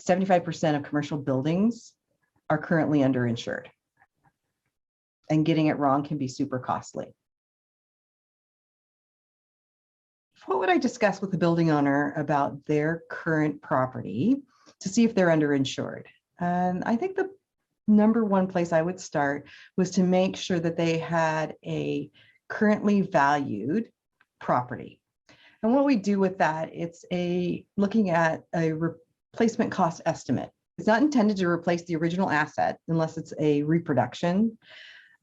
75% of commercial buildings are currently underinsured. And getting it wrong can be super costly. What would I discuss with the building owner about their current property to see if they're underinsured? And I think the number one place I would start was to make sure that they had a currently valued property. And what we do with that, it's looking at a replacement cost estimate. It's not intended to replace the original asset unless it's a reproduction,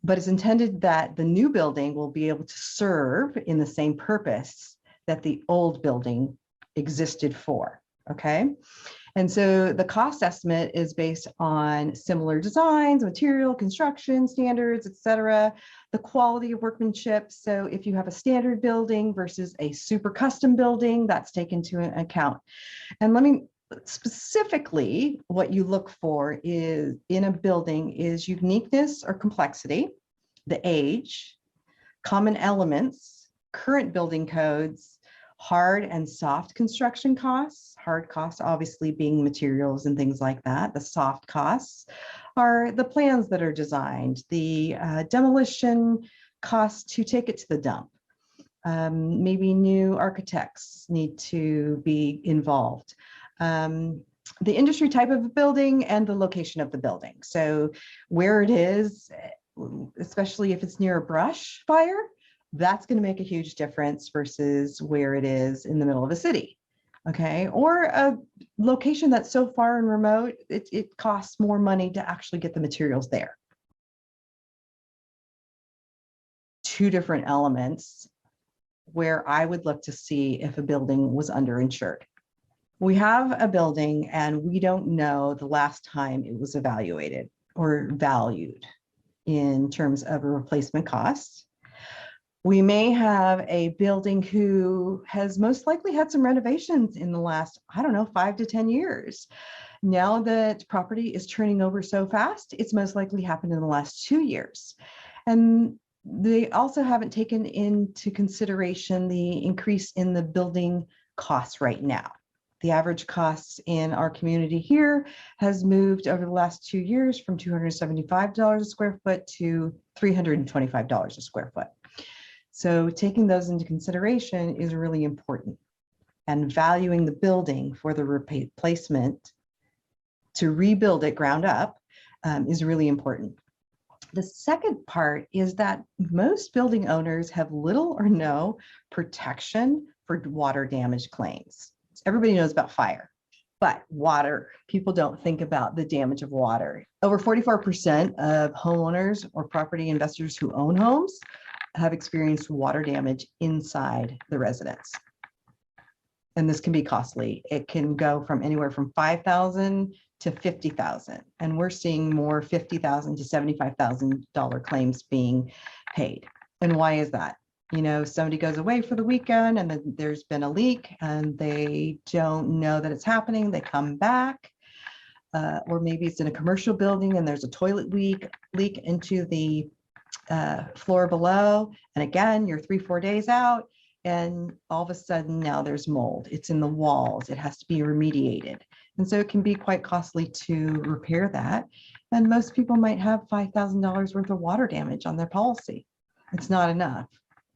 but it's intended that the new building will be able to serve in the same purpose that the old building existed for, okay? And so the cost estimate is based on similar designs, material, construction standards, et cetera, the quality of workmanship. So if you have a standard building versus a super custom building, that's taken into account. And let me specifically, what you look for is in a building is uniqueness or complexity, the age, common elements, current building codes, hard and soft construction costs. Hard costs obviously being materials and things like that. The soft costs are the plans that are designed, the demolition costs to take it to the dump. Maybe new architects need to be involved. The industry type of the building and the location of the building. So where it is, especially if it's near a brush fire, that's going to make a huge difference versus where it is in the middle of a city, okay? Or a location that's so far and remote, it costs more money to actually get the materials there. Two different elements where I would look to see if a building was underinsured. We have a building and we don't know the last time it was evaluated or valued in terms of a replacement cost. We may have a building who has most likely had some renovations in the last, I don't know, 5 to 10 years. Now that property is turning over so fast, it's most likely happened in the last 2 years. And they also haven't taken into consideration the increase in the building costs right now. The average costs in our community here has moved over the last 2 years from $275 a square foot to $325 a square foot. So taking those into consideration is really important, and valuing the building for the replacement to rebuild it ground up is really important. The second part is that most building owners have little or no protection for water damage claims. Everybody knows about fire, but water, people don't think about the damage of water. Over 44% of homeowners or property investors who own homes have experienced water damage inside the residence. And this can be costly. It can go from anywhere from $5,000 to $50,000. And we're seeing more $50,000 to $75,000 claims being paid. And why is that? You know, somebody goes away for the weekend and then there's been a leak and they don't know that it's happening. They come back, or maybe it's in a commercial building and there's a toilet leak into the floor below. And again, you're 3-4 days out and all of a sudden now there's mold. It's in the walls. It has to be remediated. And so it can be quite costly to repair that. And most people might have $5,000 worth of water damage on their policy. It's not enough.